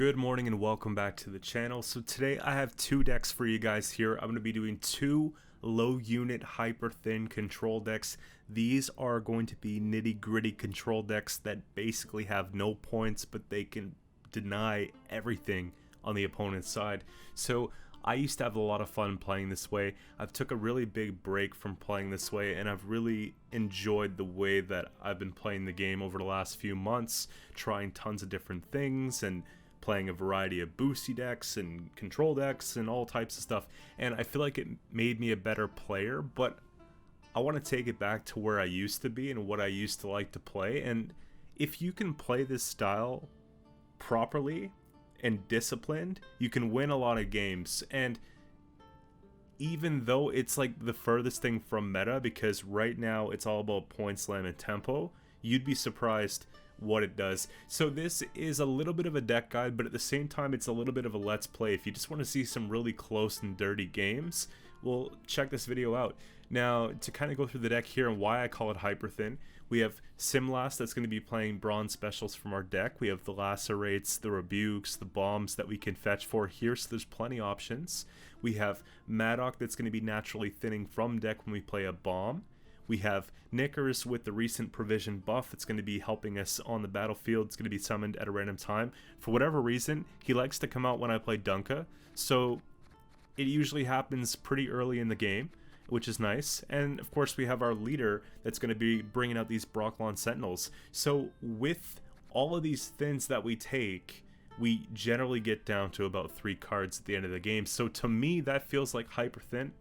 Good morning and welcome back to the channel. So today I have two decks for you guys here. I'm going to be doing two low unit hyper thin control decks. These are going to be nitty gritty control decks that basically have no points, but they can deny everything on the opponent's side. So I used to have a lot of fun playing this way. I've took a really big break from playing this way, and I've really enjoyed the way that I've been playing the game over the last few months, trying tons of different things and playing a variety of boosty decks and control decks and all types of stuff. And I feel like it made me a better player, but I want to take it back to where I used to be and what I used to like to play. And if you can play this style properly and disciplined, you can win a lot of games. And even though it's like the furthest thing from meta, because right now it's all about point slam and tempo, you'd be surprised what it does. So this is a little bit of a deck guide, but at the same time it's a little bit of a let's play. If you just want to see some really close and dirty games, well, check this video out. Now, to kind of go through the deck here and why I call it hyper thin, we have Simlast that's going to be playing bronze specials from our deck. We have the Lacerates, the Rebukes, the Bombs that we can fetch for here, so there's plenty options. We have Madoc that's going to be naturally thinning from deck when we play a Bomb. We have Knickers with the recent provision buff that's going to be helping us on the battlefield. It's going to be summoned at a random time. For whatever reason, he likes to come out when I play Dunka, so it usually happens pretty early in the game, which is nice. And of course we have our leader that's going to be bringing out these Brocklon Sentinels. So with all of these thins that we take, we generally get down to about 3 cards at the end of the game. So to me, that feels like hyper thin.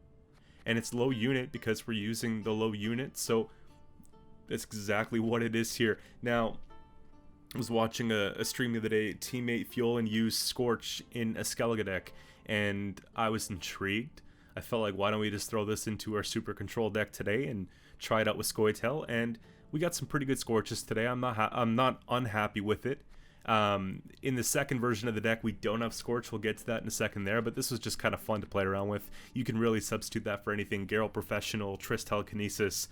And it's low unit because we're using the low unit, so that's exactly what it is here. Now, I was watching a stream the other day. Teammate Fuelin used Scorch in a Skellige deck, and I was intrigued. I felt like, why don't we just throw this into our super control deck today and try it out with Qcento? And we got some pretty good Scorches today. I'm not unhappy with it. In the second version of the deck, we don't have Scorch. We'll get to that in a second there, but this was just kind of fun to play around with. You can really substitute that for anything. Geralt Professional, Triss Telekinesis,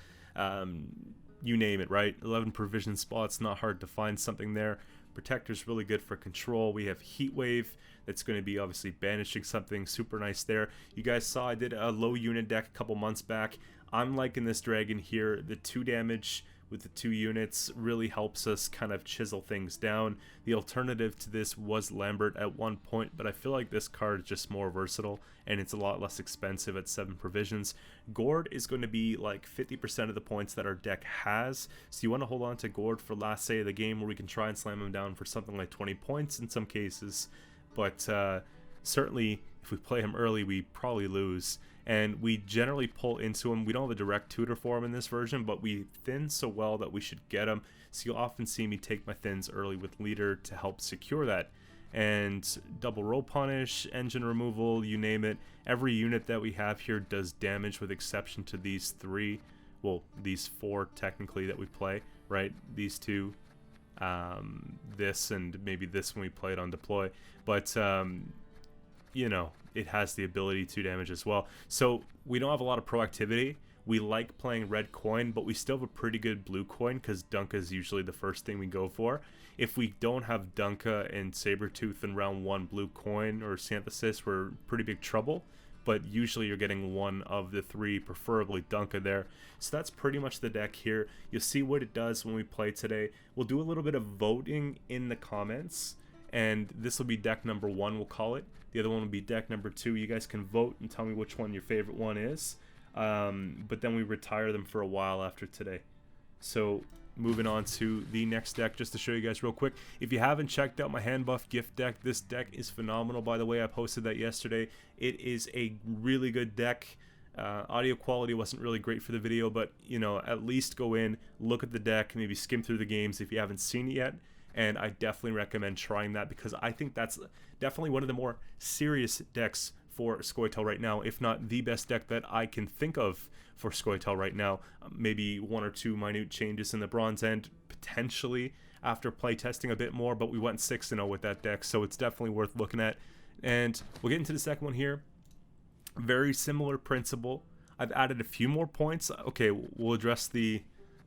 you name it, right? 11 provision spots, not hard to find something there. Protector's really good for control. We have Heatwave that's going to be obviously banishing something super nice there. You guys saw I did a low unit deck a couple months back. I'm liking this dragon here. The 2 damage with the 2 units really helps us kind of chisel things down. The alternative to this was Lambert at one point, but I feel like this card is just more versatile and it's a lot less expensive at 7 provisions. Gord is going to be like 50% of the points that our deck has, so you want to hold on to Gord for last say of the game where we can try and slam him down for something like 20 points in some cases, but certainly if we play him early we probably lose. And we generally pull into him. We don't have a direct tutor for him in this version, but we thin so well that we should get him. So you'll often see me take my thins early with leader to help secure that. And double roll punish, engine removal, you name it. Every unit that we have here does damage with exception to these 3. Well, these 4 technically that we play, right? These 2, this, and maybe this when we play it on deploy. But you know, it has the ability to damage as well. So we don't have a lot of proactivity. We like playing red coin, but we still have a pretty good blue coin because Dunka is usually the first thing we go for. If we don't have Dunka and Sabretooth in round 1 blue coin or Synthesis, we're in pretty big trouble. But usually you're getting one of the 3, preferably Dunka there. So that's pretty much the deck here. You'll see what it does when we play today. We'll do a little bit of voting in the comments, and this will be deck number 1, we'll call it. The other one will be deck number 2. You guys can vote and tell me which one your favorite one is. But then we retire them for a while after today. So moving on to the next deck, just to show you guys real quick. If you haven't checked out my hand buff gift deck, this deck is phenomenal, by the way. I posted that yesterday. It is a really good deck. Audio quality wasn't really great for the video, but you know, at least go in, look at the deck, maybe skim through the games if you haven't seen it yet. And I definitely recommend trying that because I think that's definitely one of the more serious decks for Qcento right now, if not the best deck that I can think of for Qcento right now. Maybe 1 or 2 minute changes in the bronze end, potentially after playtesting a bit more, but we went 6-0 with that deck, so it's definitely worth looking at. And we'll get into the second one here. Very similar principle. I've added a few more points. Okay, we'll address the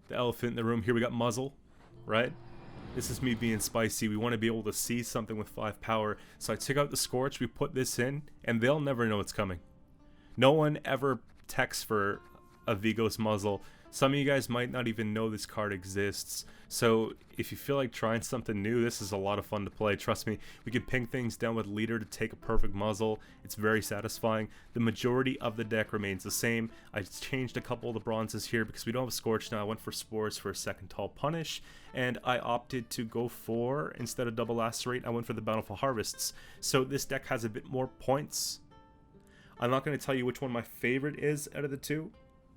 elephant in the room here. We got Muzzle, right? This is me being spicy. We want to be able to see something with 5 power. So I took out the Scorch, we put this in, and they'll never know it's coming. No one ever texts for a Vigo's Muzzle. Some of you guys might not even know this card exists. So if you feel like trying something new, this is a lot of fun to play. Trust me, we can ping things down with Leader to take a perfect muzzle. It's very satisfying. The majority of the deck remains the same. I changed a couple of the bronzes here because we don't have Scorch now. I went for Spores for a second Tall Punish, and I opted to go for, instead of Double Lacerate, I went for the Bountiful Harvests. So this deck has a bit more points. I'm not going to tell you which one my favorite is out of the two,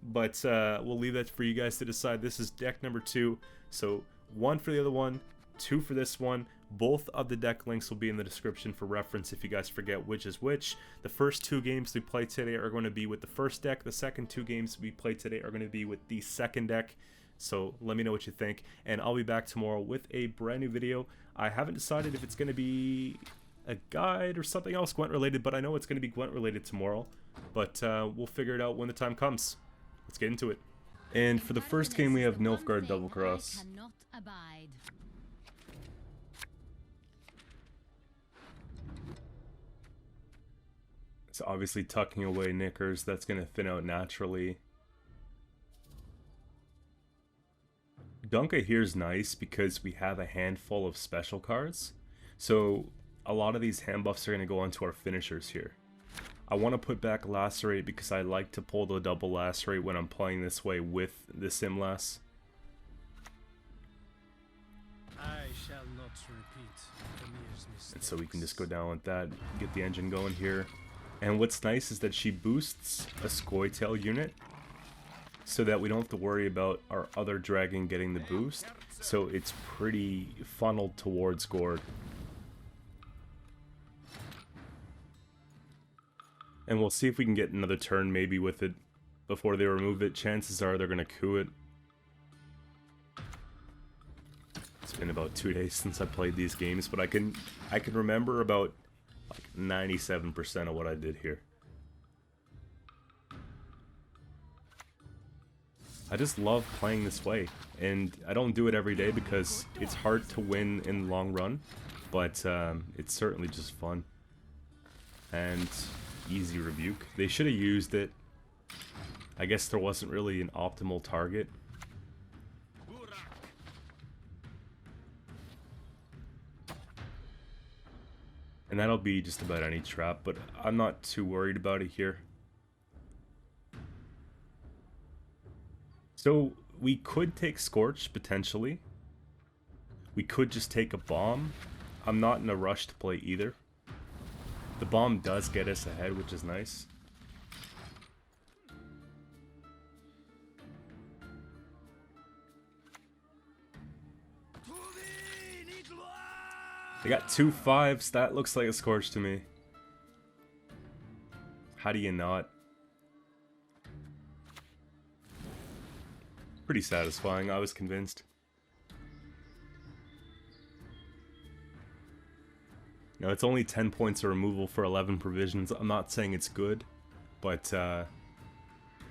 but we'll leave that for you guys to decide. This is deck number 2, so 1 for the other one, 2 for this one. Both of the deck links will be in the description for reference if you guys forget which is which. The first 2 games we play today are going to be with the first deck. The second 2 games we play today are going to be with the second deck. So let me know what you think, and I'll be back tomorrow with a brand new video. I haven't decided if it's going to be a guide or something else Gwent related, but I know it's going to be Gwent related tomorrow. But we'll figure it out when the time comes. Let's get into it. And for the first game we have Nilfgaard Double Cross. It's obviously tucking away Knickers. That's going to thin out naturally. Dunka here is nice because we have a handful of special cards. So a lot of these hand buffs are going to go onto our finishers here. I want to put back Lacerate because I like to pull the double Lacerate when I'm playing this way with the Simlas. I shall not repeat Kamir's mistakes. And so we can just go down with that, get the engine going here. And what's nice is that she boosts a Skellige unit so that we don't have to worry about our other dragon getting the boost. So it's pretty funneled towards Gord. And we'll see if we can get another turn maybe with it before they remove it. Chances are they're going to coup it. It's been about 2 days since I played these games, but I can remember about like 97% of what I did here. I just love playing this way, and I don't do it every day because it's hard to win in the long run, but it's certainly just fun. And easy rebuke. They should have used it. I guess there wasn't really an optimal target. And that'll be just about any trap, but I'm not too worried about it here. So we could take Scorch potentially. We could just take a bomb. I'm not in a rush to play either. The bomb does get us ahead, which is nice. They got 2 5s. That looks like a Scorch to me. How do you not? Pretty satisfying. I was convinced. Now, it's only 10 points of removal for 11 provisions. I'm not saying it's good, but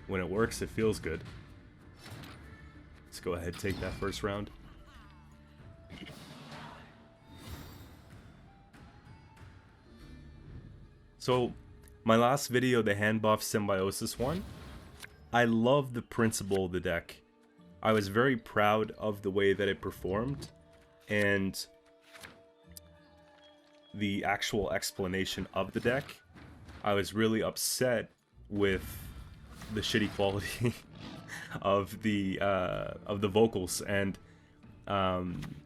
when it works, it feels good. Let's go ahead and take that first round. So, my last video, the hand buff symbiosis one, I love the principle of the deck. I was very proud of the way that it performed, and the actual explanation of the deck. I was really upset with the shitty quality of the vocals, and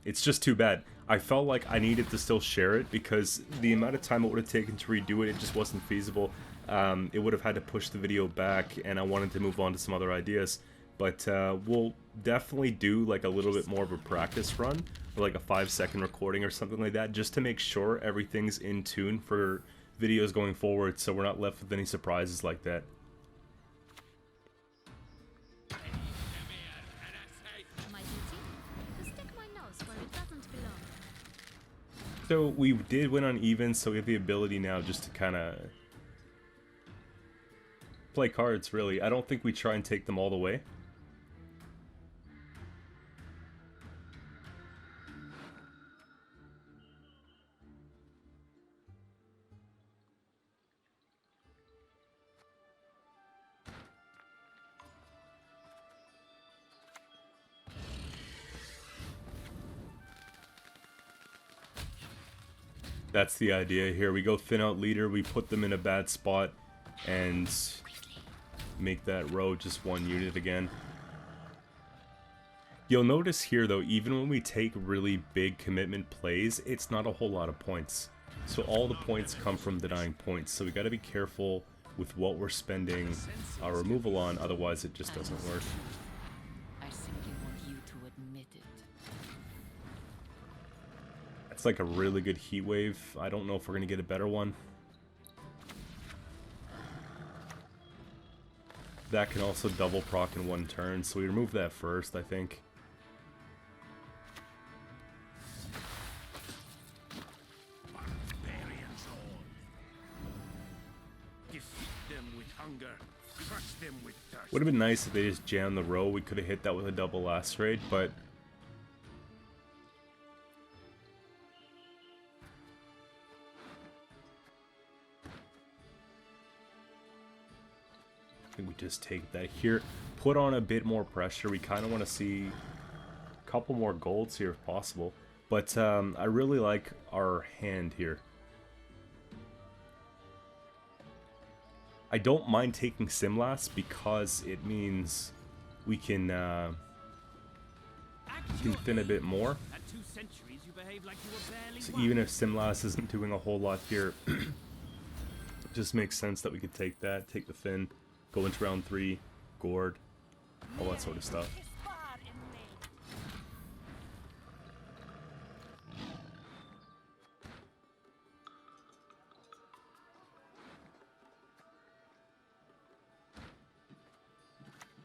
it's just too bad. I felt like I needed to still share it because the amount of time it would have taken to redo it, it just wasn't feasible. It would have had to push the video back, and I wanted to move on to some other ideas. But we'll definitely do like a little bit more of a practice run, or like a 5-second recording or something like that, just to make sure everything's in tune for videos going forward, so we're not left with any surprises like that. So we did win on even, so we have the ability now just to kind of play cards, really. I don't think we try and take them all the way. That's the idea here. We go thin out leader, we put them in a bad spot, and make that row just one unit again. You'll notice here though, even when we take really big commitment plays, it's not a whole lot of points. So all the points come from denying points, so we gotta be careful with what we're spending our removal on, otherwise it just doesn't work. I simply want you to admit it. It's like a really good heat wave. I don't know if we're gonna get a better one. That can also double proc in one turn, so we remove that first, I think. Would have been nice if they just jammed the row. We could have hit that with a double lacerate, but I think we just take that here. Put on a bit more pressure. We kind of want to see a couple more golds here if possible. But I really like our hand here. I don't mind taking Simlas because it means we can thin a bit more. So even if Simlas isn't doing a whole lot here, it just makes sense that we could take that, take the thin, go into round 3, gourd, all that sort of stuff.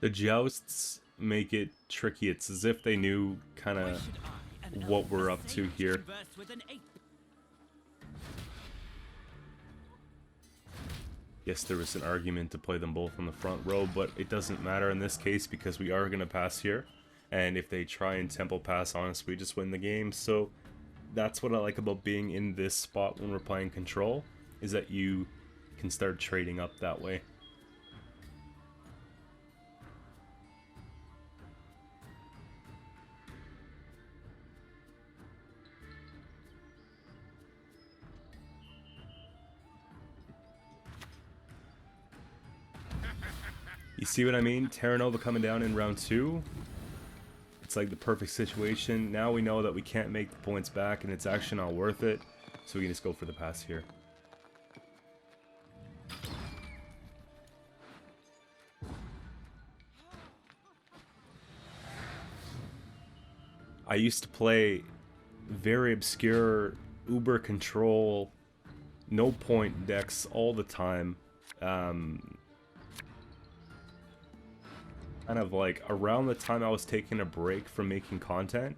The jousts make it tricky. It's as if they knew kind of what we're up to here. Yes, there was an argument to play them both on the front row, but it doesn't matter in this case because we are going to pass here. And if they try and tempo pass on us, we just win the game. So that's what I like about being in this spot when we're playing control, is that you can start trading up that way. You see what I mean? Terra Nova coming down in round 2. It's like the perfect situation. Now we know that we can't make the points back and it's actually not worth it. So we can just go for the pass here. I used to play very obscure Uber control, no point decks all the time. Kind of like around the time I was taking a break from making content.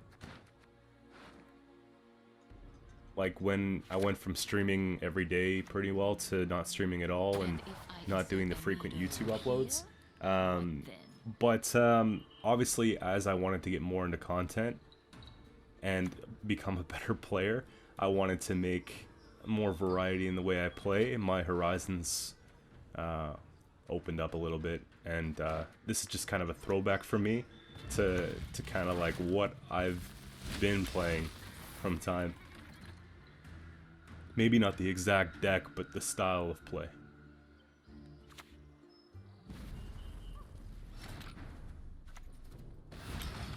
Like when I went from streaming every day pretty well to not streaming at all and not doing the frequent YouTube uploads. But obviously as I wanted to get more into content and become a better player, I wanted to make more variety in the way I play, and my horizons opened up a little bit. And this is just kind of a throwback for me to kind of like what I've been playing from time. Maybe not the exact deck, but the style of play.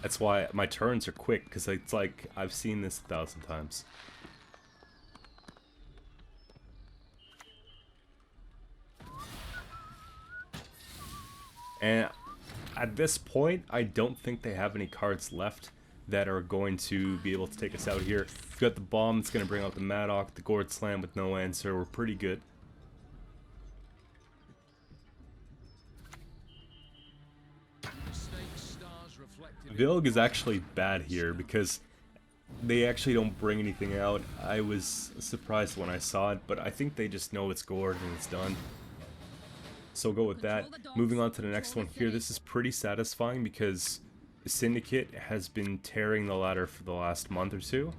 That's why my turns are quick, because it's like I've seen this 1,000 times. And at this point, I don't think they have any cards left that are going to be able to take us out here. We've got the bomb that's going to bring out the Maddock, the Gourd Slam with no answer. We're pretty good. Vilg is actually bad here because they actually don't bring anything out. I was surprised when I saw it, but I think they just know it's Gourd and it's done. So go with that. Moving on to the next one here. This is pretty satisfying because Syndicate has been tearing the ladder for the last month or two.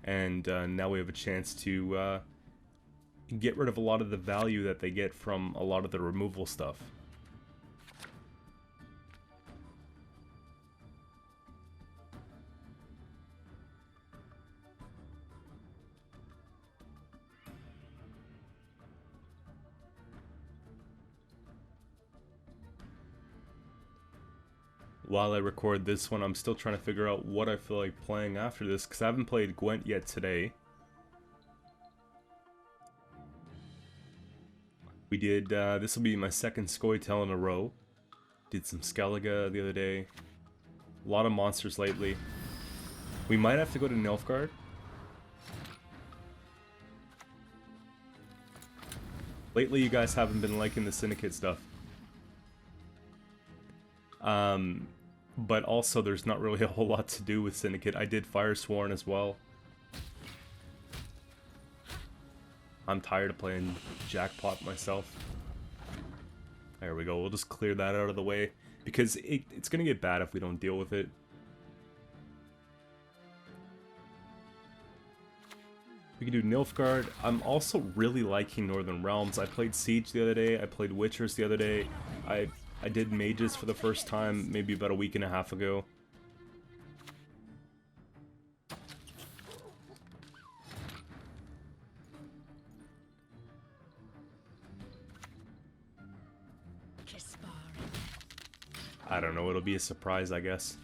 And now we have a chance to get rid of a lot of the value that they get from a lot of the removal stuff. while I record this one. I'm still trying to figure out what I feel like playing after this, because I haven't played Gwent yet today. We did, this will be my second Qcento in a row. Did some Skellige the other day. A lot of monsters lately. We might have to go to Nilfgaard. Lately you guys haven't been liking the Syndicate stuff. But also there's not really a whole lot to do with Syndicate. I did Firesworn as well. I'm tired of playing Jackpot myself. There we go, we'll just clear that out of the way, because it's gonna get bad if we don't deal with it. We can do Nilfgaard. I'm also really liking Northern Realms. I played Siege the other day, I played Witchers the other day, I did Mages for the first time maybe about a week and a half ago. I don't know, it'll be a surprise, I guess.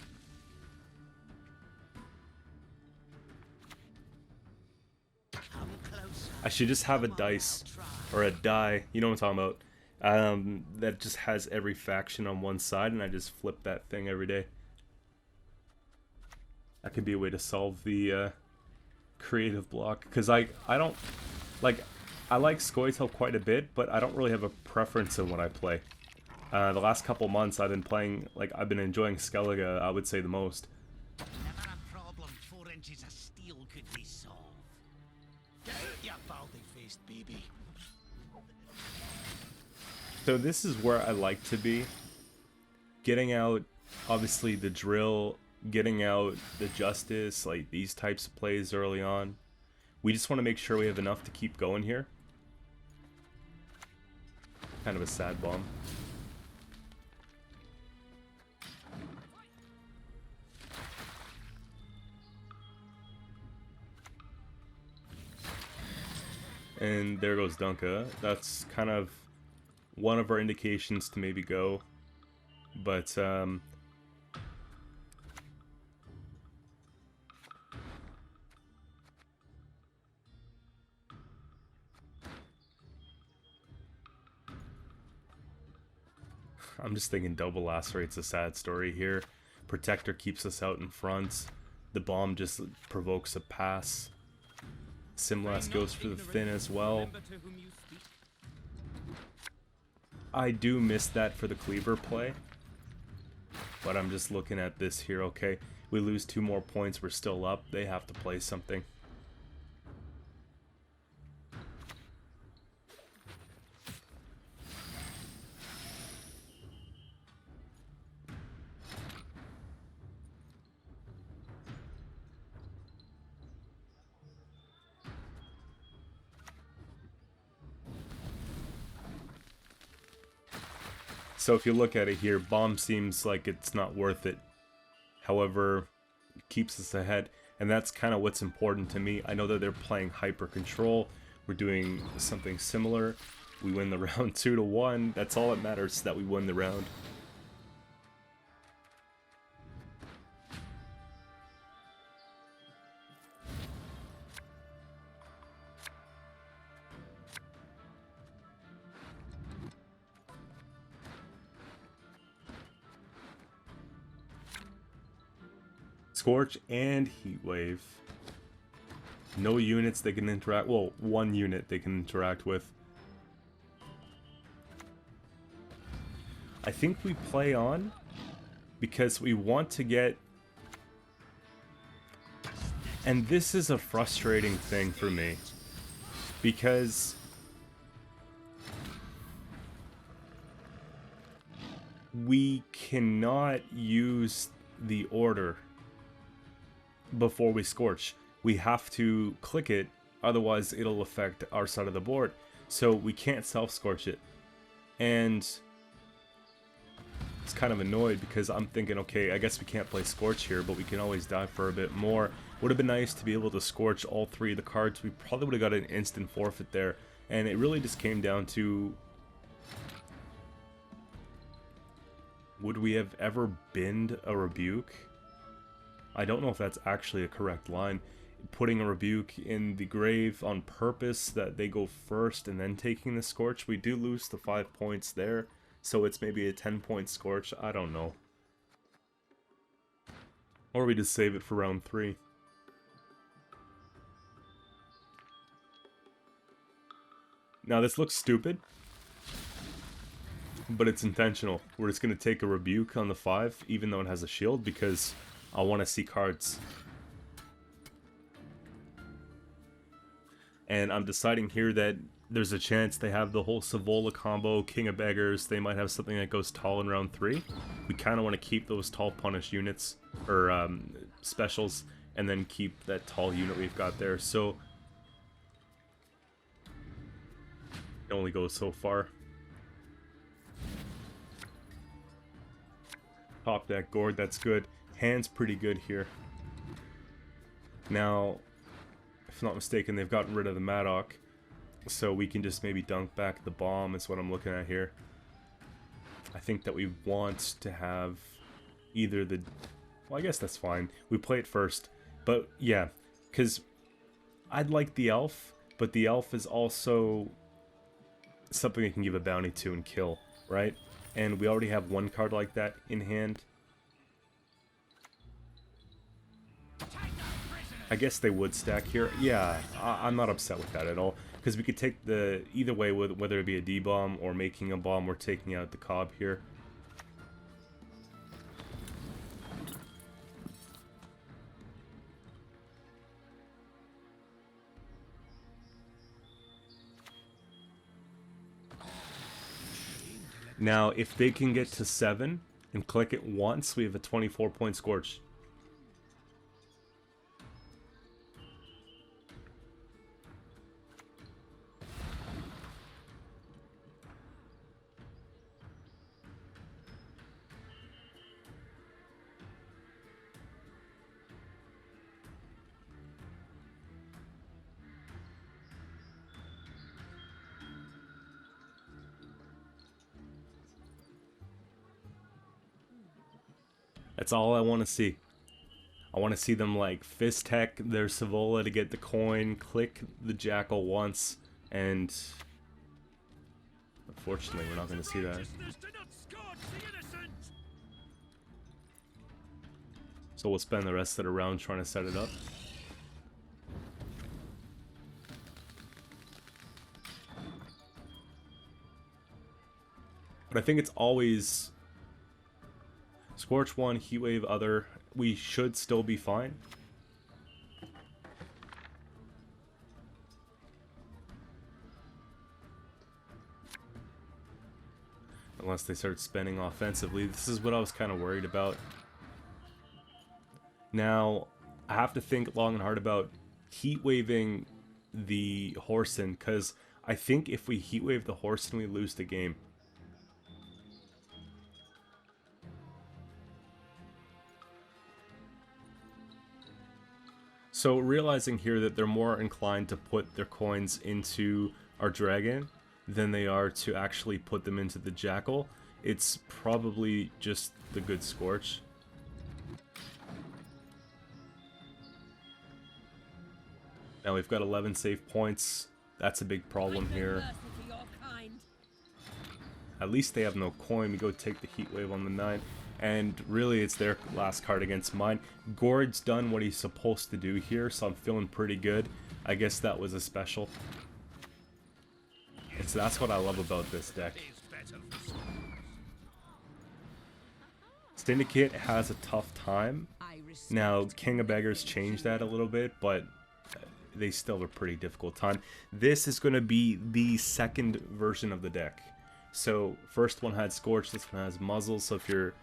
I should just have a dice, or a die, you know what I'm talking about, that just has every faction on one side, and I just flip that thing every day. That could be a way to solve the creative block, because I don't, like, I like Qcento quite a bit, but I don't really have a preference in what I play. The last couple months I've been playing, like, I've been enjoying Skellige, I would say, the most. Never a problem 4 inches of steel could be solved. Get out, you baldy-faced baby. So this is where I like to be. Getting out, obviously, the drill, getting out the justice, like these types of plays early on. We just want to make sure we have enough to keep going here. Kind of a sad bomb. And there goes Dunka. That's kind of one of our indications to maybe go. But, I'm just thinking double lacerate's a sad story here. Protector keeps us out in front. The bomb just provokes a pass. Simlas goes for the Thin as well. I do miss that for the Cleaver play. But I'm just looking at this here, okay. We lose 2 more points, we're still up. They have to play something. So if you look at it here, bomb seems like it's not worth it. However, it keeps us ahead, and that's kind of what's important to me. I know that they're playing hyper control. We're doing something similar. We win the round 2-1. That's all that matters, that we win the round. Scorch and Heatwave. No units they can interact, well, 1 unit they can interact with. I think we play on because we want to get, and this is a frustrating thing for me, because we cannot use the order before we Scorch. We have to click it, otherwise it'll affect our side of the board. So we can't self-Scorch it. And it's kind of annoyed because I'm thinking, okay, I guess we can't play Scorch here, but we can always die for a bit more. Would have been nice to be able to Scorch all 3 of the cards. We probably would have got an instant forfeit there. And it really just came down to Would we have ever binned a rebuke? I don't know if that's actually a correct line. Putting a rebuke in the grave on purpose that they go first and then taking the scorch. We do lose the 5 points there, so it's maybe a 10-point scorch. I don't know. Or we just save it for round 3. Now this looks stupid, but it's intentional. We're just going to take a rebuke on the 5, even though it has a shield, because I want to see cards. And I'm deciding here that there's a chance they have the whole Savola combo, King of Beggars. They might have something that goes tall in round 3. We kind of want to keep those tall punish units, or specials, and then keep that tall unit we've got there. So it only goes so far. Top deck Gord, that's good. Hand's pretty good here. Now, if I'm not mistaken, they've gotten rid of the Maddock, so we can just maybe dunk back the bomb is what I'm looking at here. I think that we want to have either the... Well, I guess that's fine. We play it first. But yeah, because I'd like the elf, but the elf is also something you can give a bounty to and kill, right? And we already have one card like that in hand. I guess they would stack here. Yeah, I'm not upset with that at all, because we could take the either way, whether it be a D-bomb or making a bomb, we're taking out the Cobb here. Now, if they can get to 7 and click it once, we have a 24-point scorch. That's all I want to see. I want to see them like fist tech their Savola to get the coin, click the Jackal once, and unfortunately we're not going to see that. So we'll spend the rest of the round trying to set it up. But I think it's always Scorch 1, Heatwave other. We should still be fine. Unless they start spending offensively. This is what I was kind of worried about. Now, I have to think long and hard about Heatwaving the Horson, because I think if we Heatwave the Horson, we lose the game. So realizing here that they're more inclined to put their coins into our dragon than they are to actually put them into the Jackal, it's probably just the good Scorch. Now we've got 11 save points. That's a big problem here. At least they have no coin. We go take the Heatwave on the 9. And really, it's their last card against mine. Gord's done what he's supposed to do here, so I'm feeling pretty good. I guess that was a special. So that's what I love about this deck. Syndicate has a tough time. Now, King of Beggars changed that a little bit, but they still have a pretty difficult time. This is going to be the second version of the deck. So, first one had Scorch, this one has Muzzle, so if you're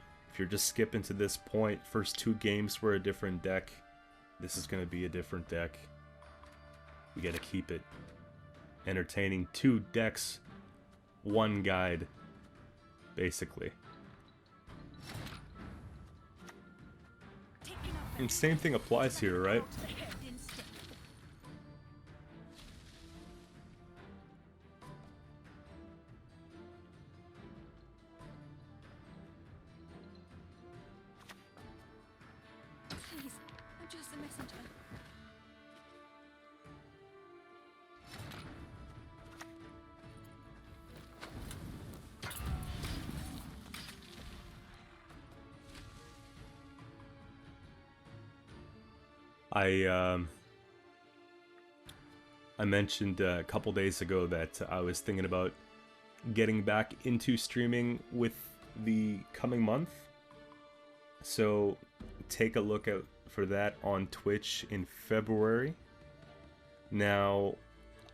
just skipping to this point, first 2 games were a different deck. This is going to be a different deck. We got to keep it entertaining. 2 decks, 1 guide, basically. And same thing applies here, right? I mentioned a couple days ago that I was thinking about getting back into streaming with the coming month. So take a look out for that on Twitch in February. Now,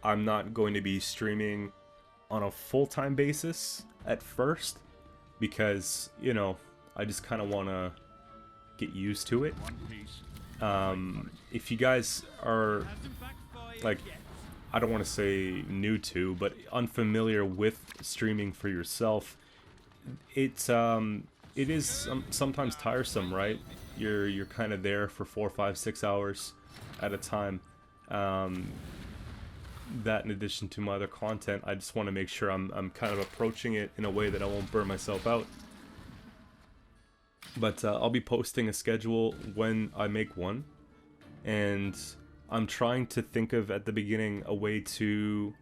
I'm not going to be streaming on a full-time basis at first because, you know, I just kind of want to get used to it. If you guys are, like, I don't want to say new to, but unfamiliar with streaming for yourself, it is sometimes tiresome, right? You're kind of there for 4, 5, 6 hours at a time. That in addition to my other content, I just want to make sure I'm kind of approaching it in a way that I won't burn myself out. But I'll be posting a schedule when I make one, and I'm trying to think of at the beginning a way to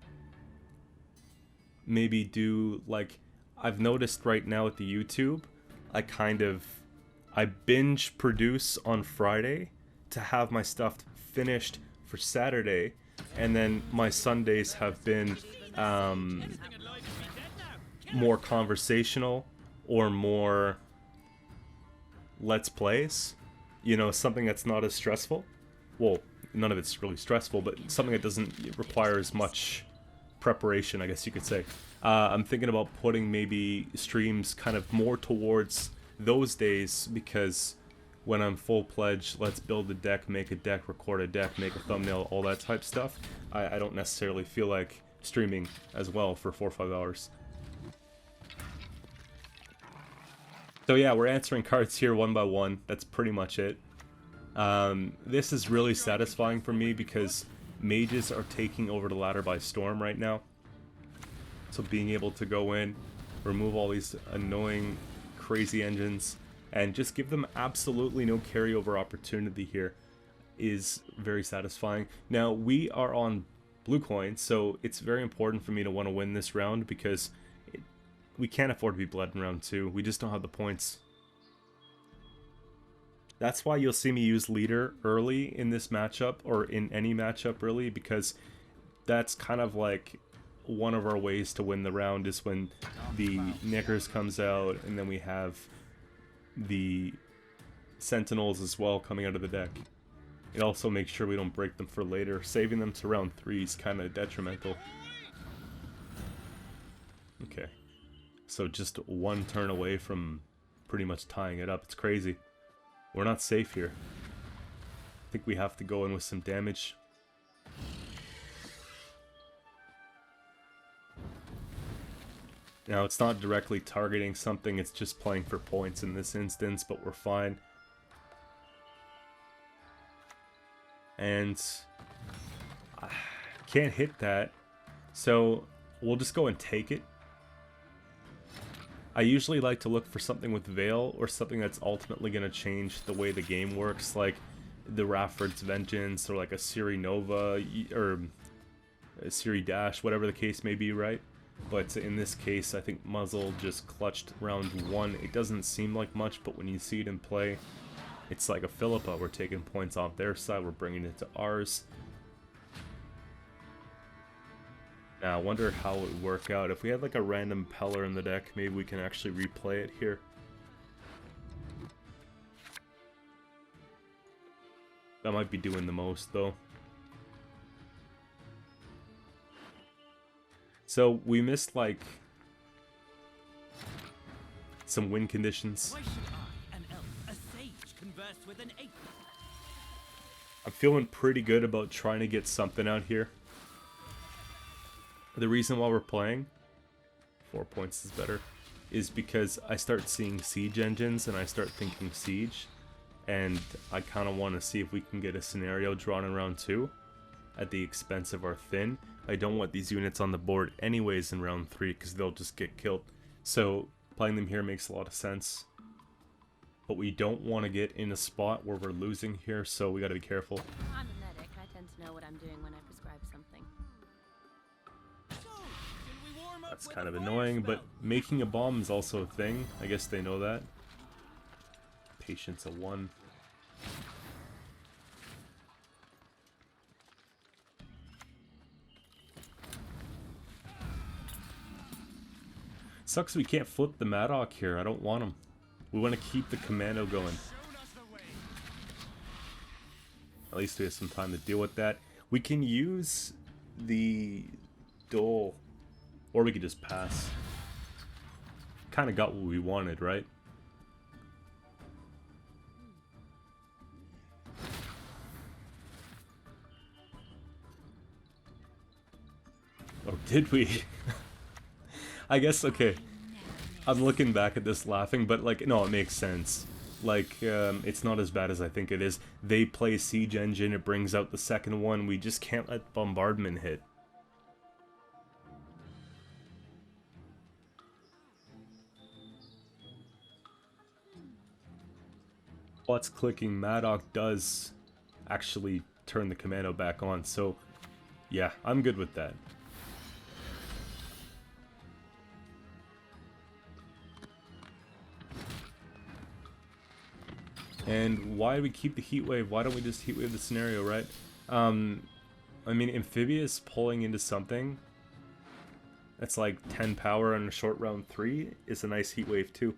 maybe do, like, I've noticed right now with the YouTube, I binge produce on Friday to have my stuff finished for Saturday, and then my Sundays have been more conversational or more let's plays, you know, something that's not as stressful. Well, none of it's really stressful, but something that doesn't require as much preparation, I guess you could say. I'm thinking about putting maybe streams kind of more towards those days, because when I'm full-pledged, let's build a deck, make a deck, record a deck, make a thumbnail, all that type stuff, I don't necessarily feel like streaming as well for 4 or 5 hours. So yeah, we're answering cards here one by one. That's pretty much it. This is really satisfying for me because mages are taking over the ladder by storm right now. So being able to go in, remove all these annoying, crazy engines, and just give them absolutely no carryover opportunity here is very satisfying. Now, we are on blue coins, so it's very important for me to want to win this round because we can't afford to be bled in round 2. We just don't have the points. That's why you'll see me use leader early in this matchup, or in any matchup really, because that's kind of like one of our ways to win the round is when the Knickers comes out, and then we have the Sentinels as well coming out of the deck. It also makes sure we don't break them for later. Saving them to round 3 is kind of detrimental. Okay. So just one turn away from pretty much tying it up. It's crazy. We're not safe here. I think we have to go in with some damage. Now, it's not directly targeting something, it's just playing for points in this instance, but we're fine. And I can't hit that, so we'll just go and take it. I usually like to look for something with Veil, or something that's ultimately going to change the way the game works, like the Rafford's Vengeance, or like a Siri Nova, or a Siri Dash, whatever the case may be, right? But in this case, I think Muzzle just clutched round 1. It doesn't seem like much, but when you see it in play, it's like a Philippa. We're taking points off their side, we're bringing it to ours. Now, I wonder how it would work out. If we had like a random Peller in the deck, maybe we can actually replay it here. That might be doing the most, though. So, we missed, like, some win conditions. Why should I, an elf, a sage, converse with an ape? I'm feeling pretty good about trying to get something out here. The reason why we're playing, 4 points is better, is because I start seeing siege engines and I start thinking siege. And I kind of want to see if we can get a scenario drawn in round 2 at the expense of our Thin. I don't want these units on the board anyways in round 3 because they'll just get killed. So playing them here makes a lot of sense. But we don't want to get in a spot where we're losing here, so we got to be careful. I'm a medic. I tend to know what I'm doing when I prescribe something. That's kind of annoying, but making a bomb is also a thing. I guess they know that. Patience a 1. sucks we can't flip the Maddock here. I don't want him. We want to keep the commando going. At least we have some time to deal with that. We can use the Dole, or we could just pass. Kind of got what we wanted, right? Or did we? I guess, okay. I'm looking back at this laughing, but like, no, it makes sense. Like, it's not as bad as I think it is. They play Siege Engine, it brings out the second one, we just can't let Bombardment hit. What's clicking Maddock does actually turn the commando back on, so yeah, I'm good with that. And why do we keep the heat wave? Why don't we just heat wave the scenario, right? I mean, Amphibious pulling into something that's like 10 power on a short round 3 is a nice heat wave too.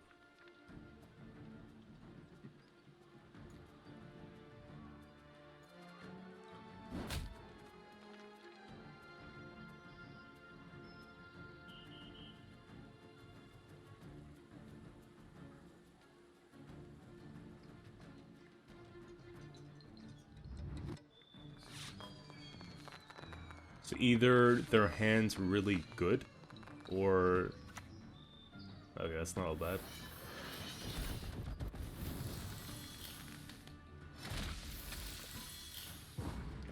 So either their hand's really good, or... Okay, that's not all bad.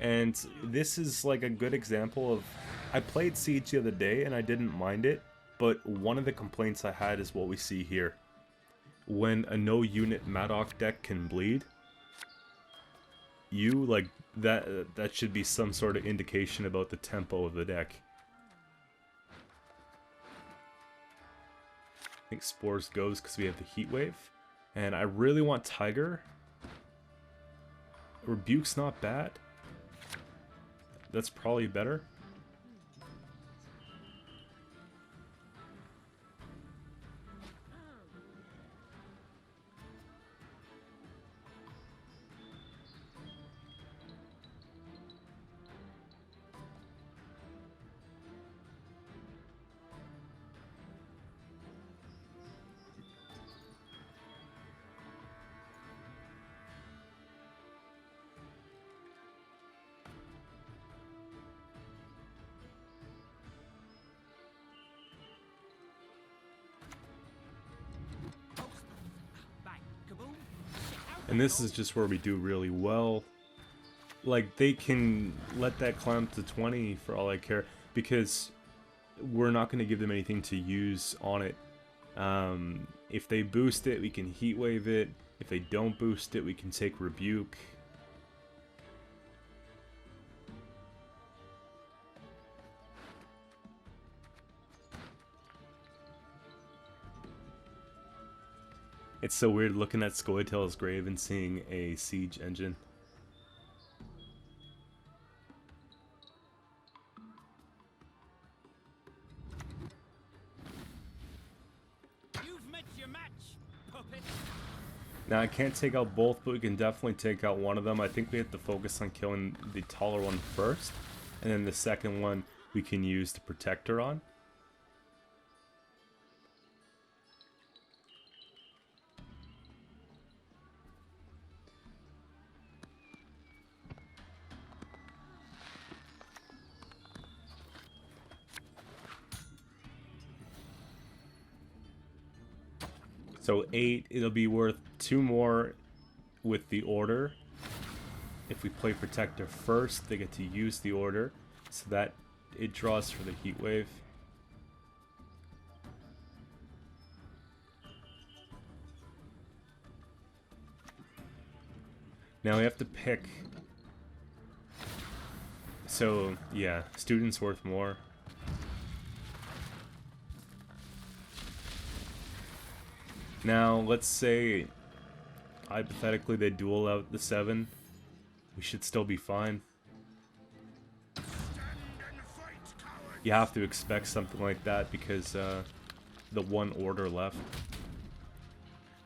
And this is like a good example of... I played Siege the other day and I didn't mind it, but one of the complaints I had is what we see here. When a no-unit Maddock deck can bleed, you, like, that should be some sort of indication about the tempo of the deck. I think Spores goes because we have the Heat Wave. And I really want Tiger. Rebuke's not bad. That's probably better. And this is just where we do really well. Like, they can let that climb to 20 for all I care, because we're not going to give them anything to use on it. If they boost it, we can heat wave it. If they don't boost it, we can take Rebuke. It's so weird looking at Skellige's grave and seeing a Siege Engine. You've met your match, puppet. Now I can't take out both, but we can definitely take out one of them. I think we have to focus on killing the taller one first, and then the second one we can use the protector on. So 8, it'll be worth 2 more with the order. If we play Protector first, they get to use the order, so that it draws for the Heat Wave. Now we have to pick. So yeah, Student's worth more. Now, let's say, hypothetically, they duel out the 7. We should still be fine. You have to expect something like that because the one order left.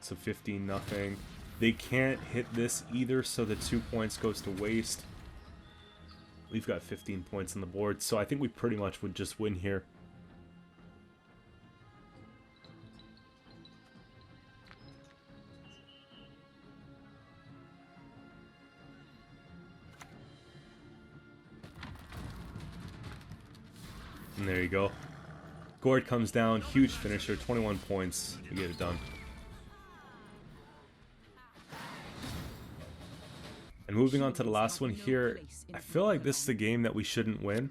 So 15-0. They can't hit this either, so the 2 points goes to waste. We've got 15 points on the board, so I think we pretty much would just win here. And there you go. Gord comes down, huge finisher, 21 points. You get it done. And moving on to the last one here, I feel like this is a game that we shouldn't win.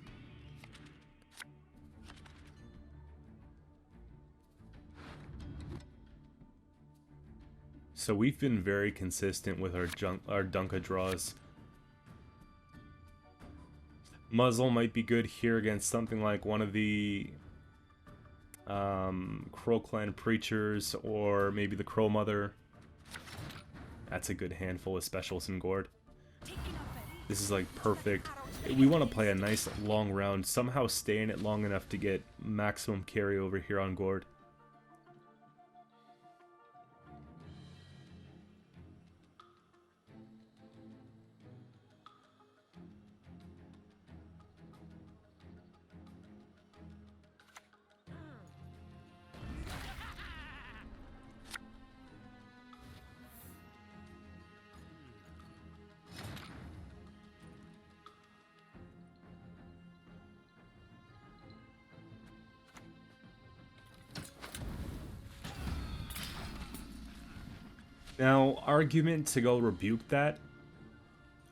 So we've been very consistent with our Dunka draws. Muzzle might be good here against something like one of the Crow Clan Preachers, or maybe the Crow Mother. That's a good handful of specials in Gord. This is like perfect. We want to play a nice long round, somehow stay in it long enough to get maximum carryover here on Gord. Now, argument to go rebuke that,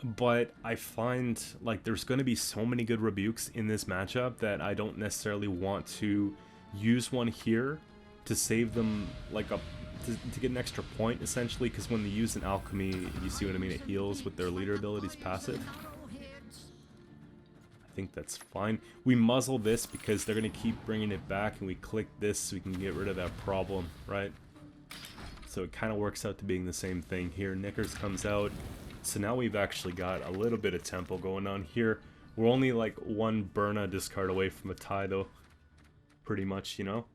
but I find like there's going to be so many good rebukes in this matchup that I don't necessarily want to use one here to save them like to get an extra point essentially, because when they use an alchemy, you see what I mean, it heals with their leader abilities passive. I think that's fine. We muzzle this because they're going to keep bringing it back, and we click this so we can get rid of that problem, right? So it kind of works out to being the same thing here. Knickers comes out. So now we've actually got a little bit of tempo going on here. We're only like one Burna discard away from a tie though. Pretty much, you know?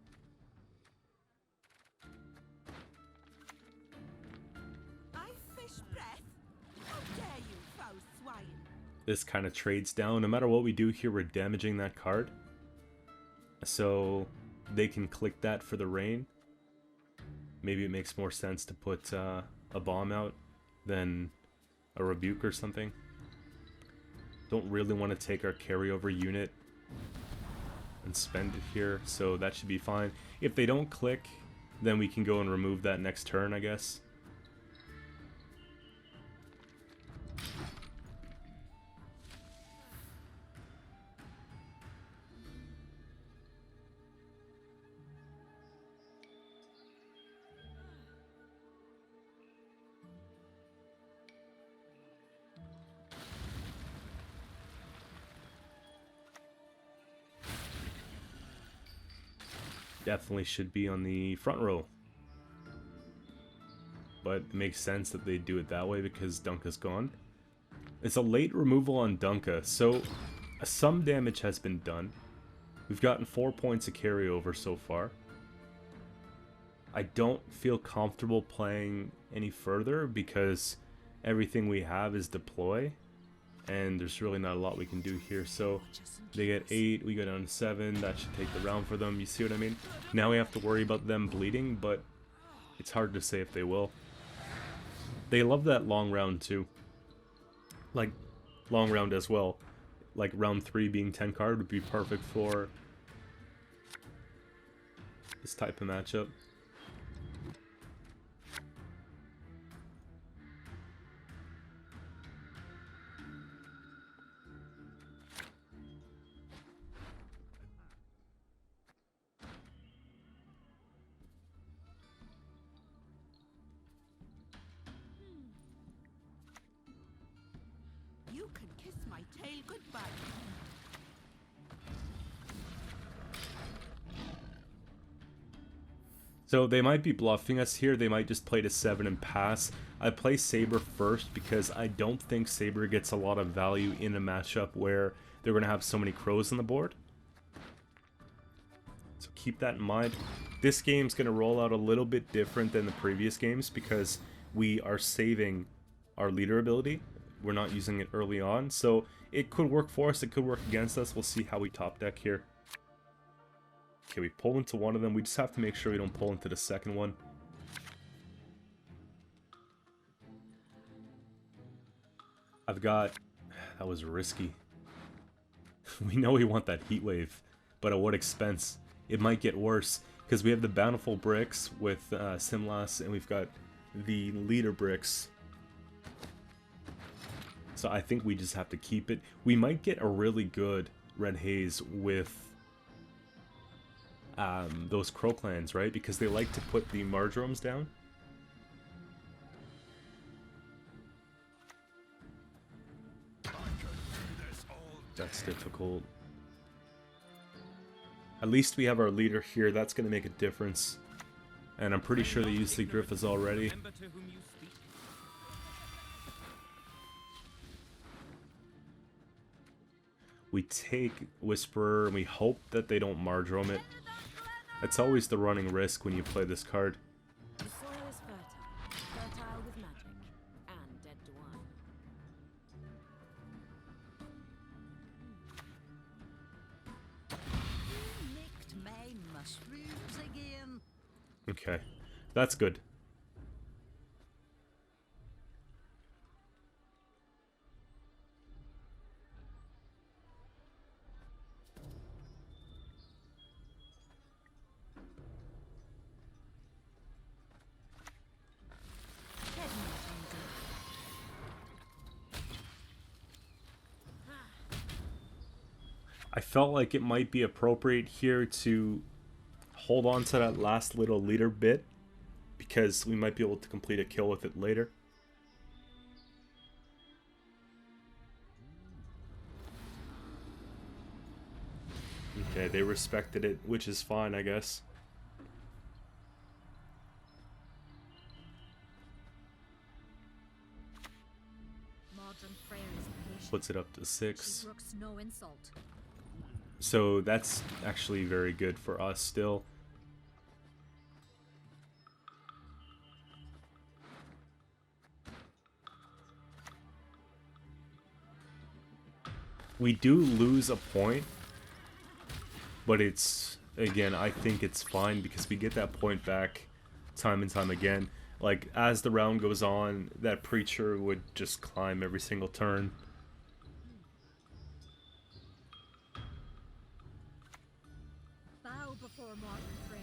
This kind of trades down. No matter what we do here, we're damaging that card. So they can click that for the rain. Maybe it makes more sense to put a bomb out than a rebuke or something. Don't really want to take our carryover unit and spend it here, so that should be fine. If they don't click, then we can go and remove that next turn, I guess. Definitely should be on the front row. But it makes sense that they do it that way because Dunka's gone. It's a late removal on Dunka, so some damage has been done. We've gotten 4 points of carryover so far. I don't feel comfortable playing any further because everything we have is deploy, and there's really not a lot we can do here. So they get 8, we go down to 7, that should take the round for them, you see what I mean? Now we have to worry about them bleeding, but it's hard to say if they will. They love that long round too. Like, long round as well. Like round 3 being 10 card would be perfect for this type of matchup. You can kiss my tail goodbye. So they might be bluffing us here. They might just play to 7 and pass. I play Saber first because I don't think Saber gets a lot of value in a matchup where they're going to have so many crows on the board. So keep that in mind. This game's going to roll out a little bit different than the previous games because we are saving our leader ability. We're not using it early on, so it could work for us, it could work against us. We'll see how we top deck here. Okay, we pull into one of them. We just have to make sure we don't pull into the second one. That was risky. We know we want that heat wave, but at what expense? It might get worse, because we have the bountiful bricks with Simlas, and we've got the leader bricks. So I think we just have to keep it. We might get a really good red haze with those crow clans, right? Because they like to put the Mardromes down. That's difficult. At least we have our leader here. That's going to make a difference. And I'm pretty sure they used the Griffiths already. We take Whisperer and we hope that they don't Mardrome it. That's always the running risk when you play this card. The soil is fertile with magic, and dead to wine. Nicked my mushrooms again. Okay, that's good. I felt like it might be appropriate here to hold on to that last little leader bit, because we might be able to complete a kill with it later. Okay, they respected it, which is fine, I guess. Puts it up to 6. No insult. So that's actually very good for us still. We do lose a point, but it's, again, I think it's fine because we get that point back time and time again. Like, as the round goes on, that preacher would just climb every single turn. Bow before modern prayer.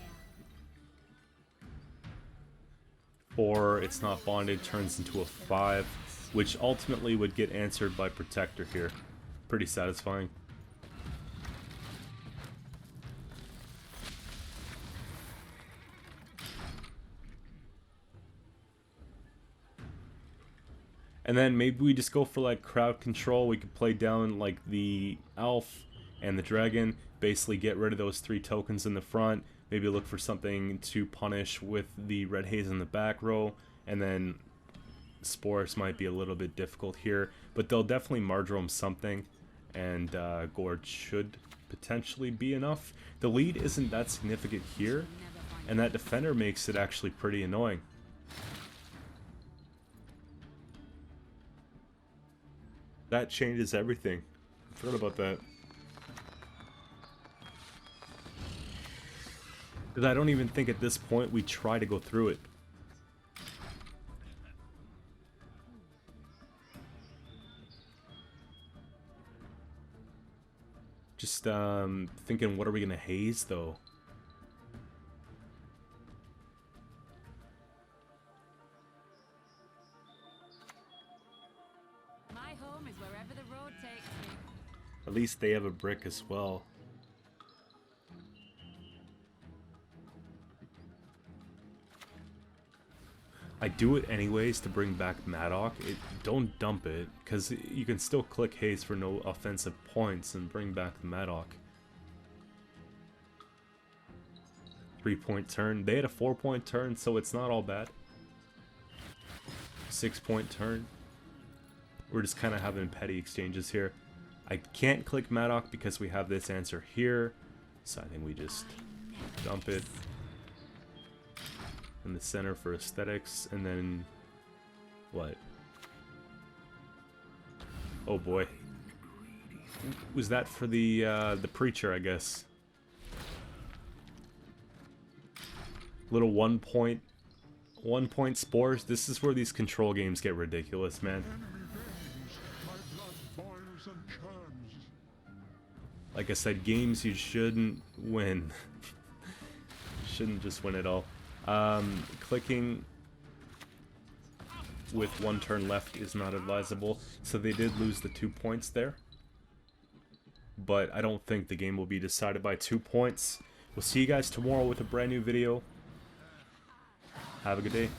Or it's not bonded, turns into a 5, which ultimately would get answered by Protector here. Pretty satisfying. And then maybe we just go for like crowd control. We could play down like the elf and the dragon, basically get rid of those 3 tokens in the front, maybe look for something to punish with the red haze in the back row, and then Spores might be a little bit difficult here, but they'll definitely Mardrome something, and Gord should potentially be enough. The lead isn't that significant here, and that defender makes it actually pretty annoying. That changes everything. I forgot about that. Because I don't even think at this point we try to go through it. Just thinking, what are we gonna haze though? My home is wherever the road takes me. At least they have a brick as well. I do it anyways to bring back Maddock. Don't dump it, because you can still click haze for no offensive points and bring back the Maddock. 3-point turn. They had a 4-point turn, so it's not all bad. 6-point turn. We're just kind of having petty exchanges here. I can't click Maddock because we have this answer here, so I think we just dump it. in the center for aesthetics, and then what? Oh boy. Was that for the preacher, I guess? Little 1 point spores. This is where these control games get ridiculous, man. Like I said, games you shouldn't win. Shouldn't just win it all. Clicking with 1 turn left is not advisable, so they did lose the 2 points there. But I don't think the game will be decided by 2 points. We'll see you guys tomorrow with a brand new video. Have a good day.